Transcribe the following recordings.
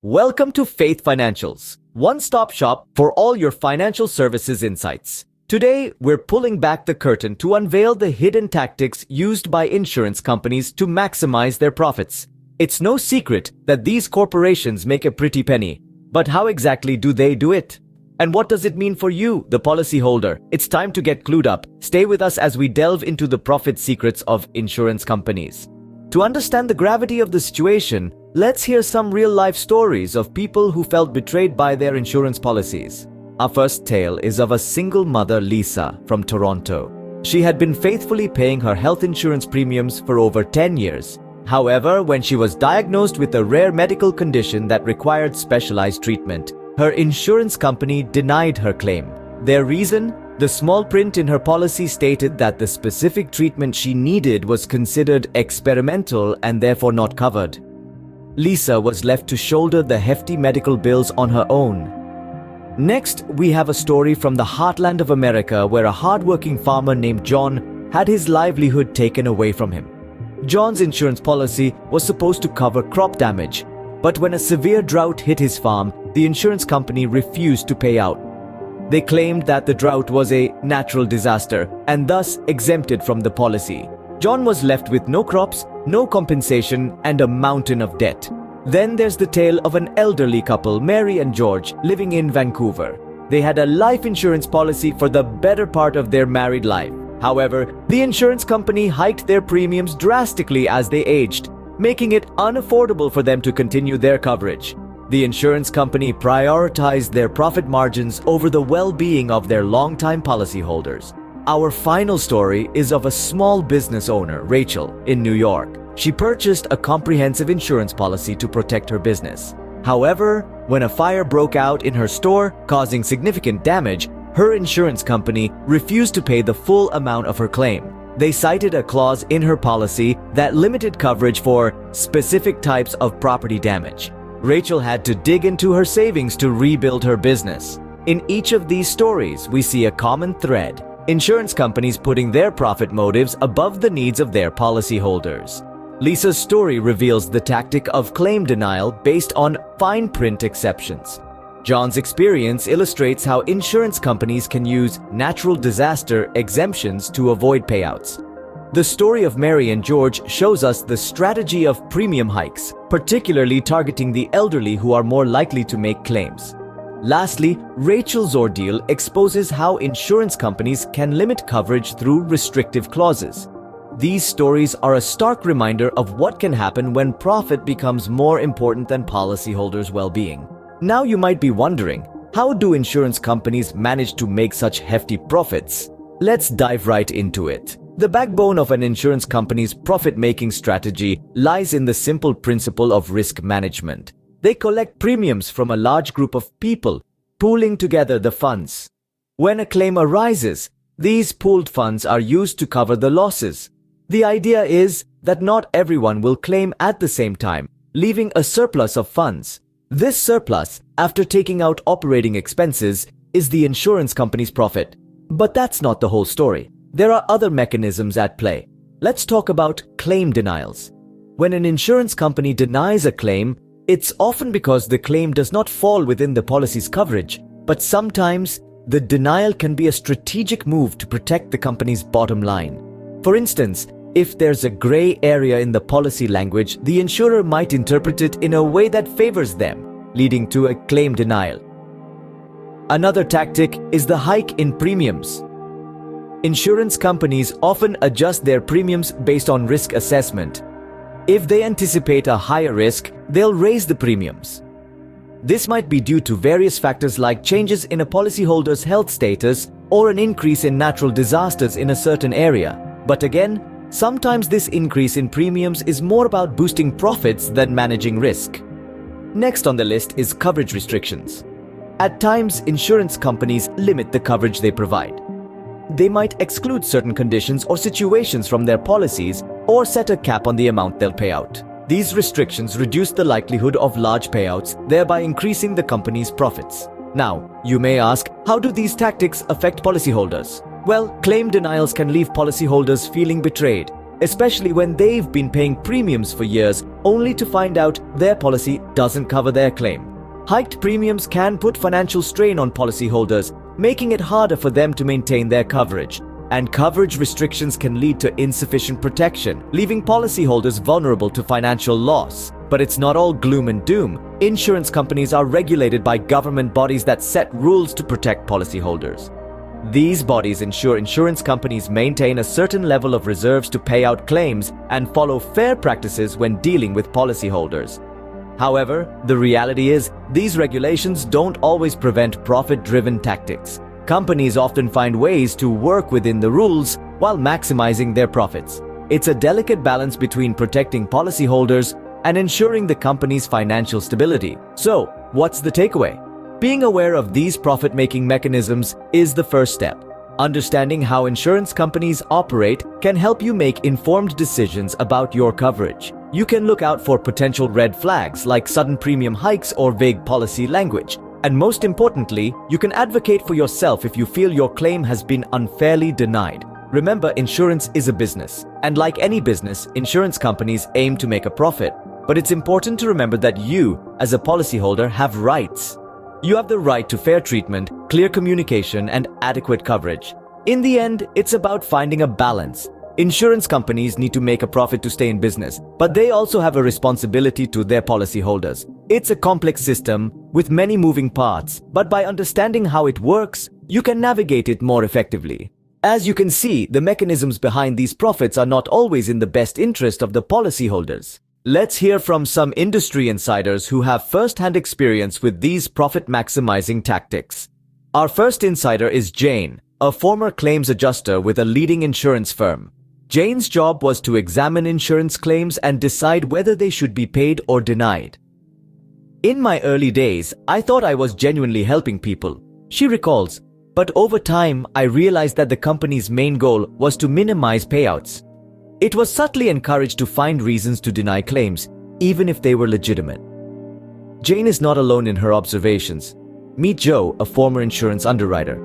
Welcome to Faith Financials, one-stop shop for all your financial services insights. Today, we're pulling back the curtain to unveil the hidden tactics used by insurance companies to maximize their profits. It's no secret that these corporations make a pretty penny, but how exactly do they do it? And what does it mean for you, the policyholder? It's time to get clued up. Stay with us as we delve into the profit secrets of insurance companies. To understand the gravity of the situation, let's hear some real-life stories of people who felt betrayed by their insurance policies. Our first tale is of a single mother, Lisa, from Toronto. She had been faithfully paying her health insurance premiums for over 10 years. However, when she was diagnosed with a rare medical condition that required specialized treatment, her insurance company denied her claim. Their reason? The small print in her policy stated that the specific treatment she needed was considered experimental and therefore not covered. Lisa was left to shoulder the hefty medical bills on her own. Next, we have a story from the heartland of America where a hardworking farmer named John had his livelihood taken away from him. John's insurance policy was supposed to cover crop damage, but when a severe drought hit his farm, the insurance company refused to pay out. They claimed that the drought was a natural disaster and thus exempted from the policy. John was left with no crops, no compensation, and a mountain of debt. Then there's the tale of an elderly couple, Mary and George, living in Vancouver. They had a life insurance policy for the better part of their married life. However, the insurance company hiked their premiums drastically as they aged, making it unaffordable for them to continue their coverage. The insurance company prioritized their profit margins over the well-being of their longtime policyholders. Our final story is of a small business owner, Rachel, in New York. She purchased a comprehensive insurance policy to protect her business. However, when a fire broke out in her store, causing significant damage, her insurance company refused to pay the full amount of her claim. They cited a clause in her policy that limited coverage for specific types of property damage. Rachel had to dig into her savings to rebuild her business. In each of these stories, we see a common thread: insurance companies putting their profit motives above the needs of their policyholders. Lisa's story reveals the tactic of claim denial based on fine print exceptions. John's experience illustrates how insurance companies can use natural disaster exemptions to avoid payouts. The story of Mary and George shows us the strategy of premium hikes, particularly targeting the elderly who are more likely to make claims. Lastly, Rachel's ordeal exposes how insurance companies can limit coverage through restrictive clauses. These stories are a stark reminder of what can happen when profit becomes more important than policyholders' well-being. Now you might be wondering, how do insurance companies manage to make such hefty profits? Let's dive right into it. The backbone of an insurance company's profit-making strategy lies in the simple principle of risk management. They collect premiums from a large group of people, pooling together the funds. When a claim arises, these pooled funds are used to cover the losses. The idea is that not everyone will claim at the same time, leaving a surplus of funds. This surplus, after taking out operating expenses, is the insurance company's profit. But that's not the whole story. There are other mechanisms at play. Let's talk about claim denials. When an insurance company denies a claim, it's often because the claim does not fall within the policy's coverage, but sometimes the denial can be a strategic move to protect the company's bottom line. For instance, if there's a gray area in the policy language, the insurer might interpret it in a way that favors them, leading to a claim denial. Another tactic is the hike in premiums. Insurance companies often adjust their premiums based on risk assessment. If they anticipate a higher risk, they'll raise the premiums. This might be due to various factors like changes in a policyholder's health status or an increase in natural disasters in a certain area. But again, sometimes this increase in premiums is more about boosting profits than managing risk. Next on the list is coverage restrictions. At times, insurance companies limit the coverage they provide. They might exclude certain conditions or situations from their policies or set a cap on the amount they'll pay out. These restrictions reduce the likelihood of large payouts, thereby increasing the company's profits. Now, you may ask, how do these tactics affect policyholders? Well, claim denials can leave policyholders feeling betrayed, especially when they've been paying premiums for years only to find out their policy doesn't cover their claim. Hiked premiums can put financial strain on policyholders, making it harder for them to maintain their coverage. And coverage restrictions can lead to insufficient protection, leaving policyholders vulnerable to financial loss. But it's not all gloom and doom. Insurance companies are regulated by government bodies that set rules to protect policyholders. These bodies ensure insurance companies maintain a certain level of reserves to pay out claims and follow fair practices when dealing with policyholders. However, the reality is, these regulations don't always prevent profit-driven tactics. Companies often find ways to work within the rules while maximizing their profits. It's a delicate balance between protecting policyholders and ensuring the company's financial stability. So, what's the takeaway? Being aware of these profit-making mechanisms is the first step. Understanding how insurance companies operate can help you make informed decisions about your coverage. You can look out for potential red flags like sudden premium hikes or vague policy language. And most importantly, you can advocate for yourself if you feel your claim has been unfairly denied. Remember, insurance is a business. And like any business, insurance companies aim to make a profit. But it's important to remember that you, as a policyholder, have rights. You have the right to fair treatment, clear communication, and adequate coverage. In the end, it's about finding a balance. Insurance companies need to make a profit to stay in business, but they also have a responsibility to their policyholders. It's a complex system with many moving parts, but by understanding how it works, you can navigate it more effectively. As you can see, the mechanisms behind these profits are not always in the best interest of the policyholders. Let's hear from some industry insiders who have first-hand experience with these profit-maximizing tactics. Our first insider is Jane, a former claims adjuster with a leading insurance firm. Jane's job was to examine insurance claims and decide whether they should be paid or denied. In my early days, I thought I was genuinely helping people, she recalls, but over time I realized that the company's main goal was to minimize payouts. It was subtly encouraged to find reasons to deny claims, even if they were legitimate. Jane is not alone in her observations. Meet Joe, a former insurance underwriter.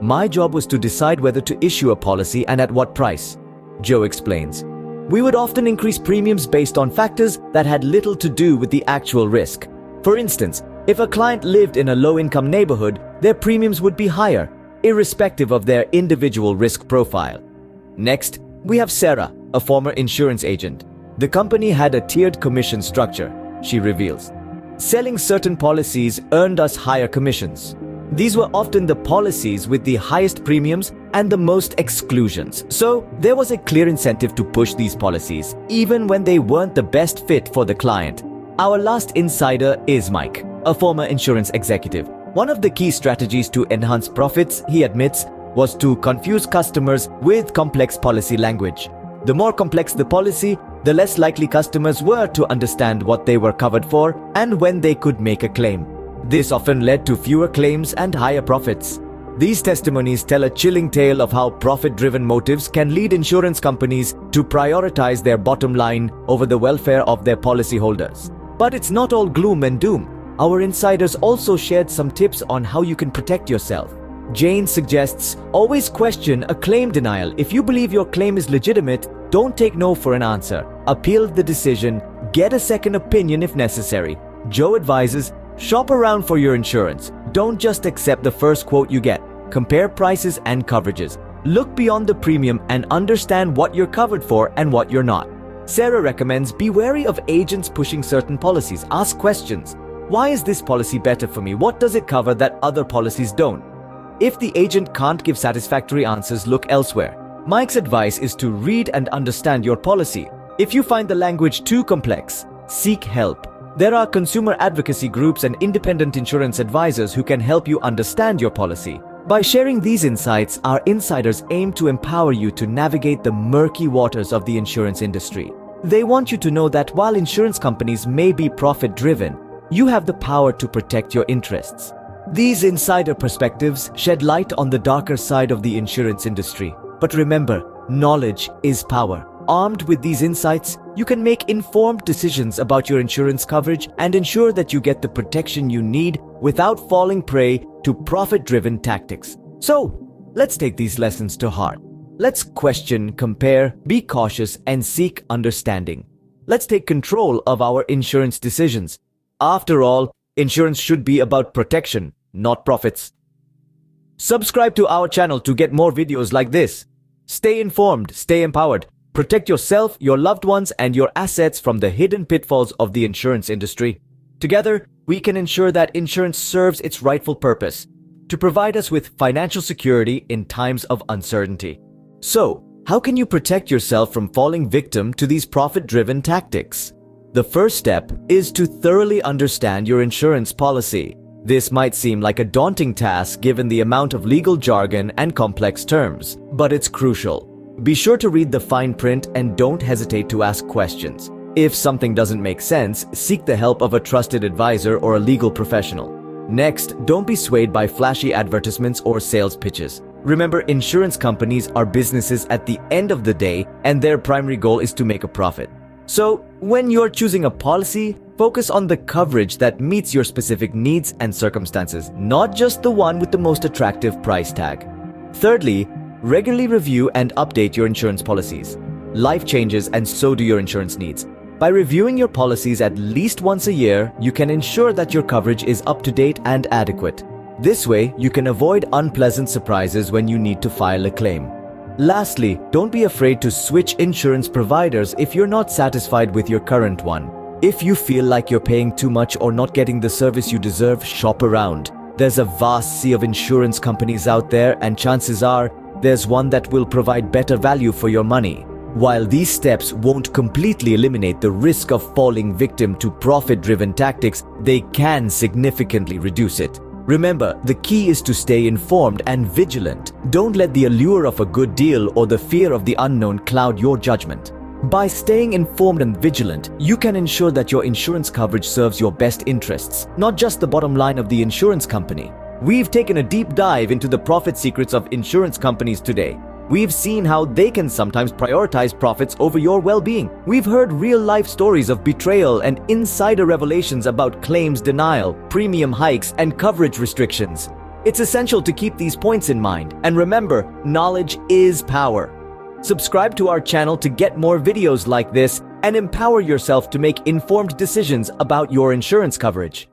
My job was to decide whether to issue a policy and at what price, Joe explains. We would often increase premiums based on factors that had little to do with the actual risk. For instance, if a client lived in a low-income neighborhood, their premiums would be higher, irrespective of their individual risk profile. Next, we have Sarah, a former insurance agent. The company had a tiered commission structure, she reveals. Selling certain policies earned us higher commissions. These were often the policies with the highest premiums and the most exclusions, so there was a clear incentive to push these policies, even when they weren't the best fit for the client. Our last insider is Mike, a former insurance executive. One of the key strategies to enhance profits, he admits, was to confuse customers with complex policy language. The more complex the policy, the less likely customers were to understand what they were covered for and when they could make a claim. This often led to fewer claims and higher profits. These testimonies tell a chilling tale of how profit-driven motives can lead insurance companies to prioritize their bottom line over the welfare of their policyholders. But it's not all gloom and doom. Our insiders also shared some tips on how you can protect yourself. Jane suggests, always question a claim denial. If you believe your claim is legitimate, don't take no for an answer. Appeal the decision, get a second opinion if necessary. Joe advises, shop around for your insurance. Don't just accept the first quote you get. Compare prices and coverages. Look beyond the premium and understand what you're covered for and what you're not. Sarah recommends be wary of agents pushing certain policies. Ask questions. Why is this policy better for me? What does it cover that other policies don't? If the agent can't give satisfactory answers, look elsewhere. Mike's advice is to read and understand your policy. If you find the language too complex, seek help. There are consumer advocacy groups and independent insurance advisors who can help you understand your policy. By sharing these insights, our insiders aim to empower you to navigate the murky waters of the insurance industry. They want you to know that while insurance companies may be profit-driven, you have the power to protect your interests. These insider perspectives shed light on the darker side of the insurance industry. But remember, knowledge is power. Armed with these insights, you can make informed decisions about your insurance coverage and ensure that you get the protection you need without falling prey to profit-driven tactics. So, let's take these lessons to heart. Let's question, compare, be cautious, and seek understanding. Let's take control of our insurance decisions. After all, insurance should be about protection, not profits. Subscribe to our channel to get more videos like this. Stay informed, stay empowered. Protect yourself, your loved ones, and your assets from the hidden pitfalls of the insurance industry. Together, we can ensure that insurance serves its rightful purpose, to provide us with financial security in times of uncertainty. So, how can you protect yourself from falling victim to these profit-driven tactics? The first step is to thoroughly understand your insurance policy. This might seem like a daunting task given the amount of legal jargon and complex terms, but it's crucial. Be sure to read the fine print and don't hesitate to ask questions. If something doesn't make sense, seek the help of a trusted advisor or a legal professional. Next, don't be swayed by flashy advertisements or sales pitches. Remember, insurance companies are businesses at the end of the day, and their primary goal is to make a profit. So, when you're choosing a policy, focus on the coverage that meets your specific needs and circumstances, not just the one with the most attractive price tag. Thirdly, regularly review and update your insurance policies. Life changes and so do your insurance needs. By reviewing your policies at least once a year, you can ensure that your coverage is up to date and adequate. This way, you can avoid unpleasant surprises when you need to file a claim. Lastly, don't be afraid to switch insurance providers if you're not satisfied with your current one. If you feel like you're paying too much or not getting the service you deserve, shop around. There's a vast sea of insurance companies out there, and chances are there's one that will provide better value for your money. While these steps won't completely eliminate the risk of falling victim to profit-driven tactics, they can significantly reduce it. Remember, the key is to stay informed and vigilant. Don't let the allure of a good deal or the fear of the unknown cloud your judgment. By staying informed and vigilant, you can ensure that your insurance coverage serves your best interests, not just the bottom line of the insurance company. We've taken a deep dive into the profit secrets of insurance companies today. We've seen how they can sometimes prioritize profits over your well-being. We've heard real-life stories of betrayal and insider revelations about claims denial, premium hikes, and coverage restrictions. It's essential to keep these points in mind. And remember, knowledge is power. Subscribe to our channel to get more videos like this and empower yourself to make informed decisions about your insurance coverage.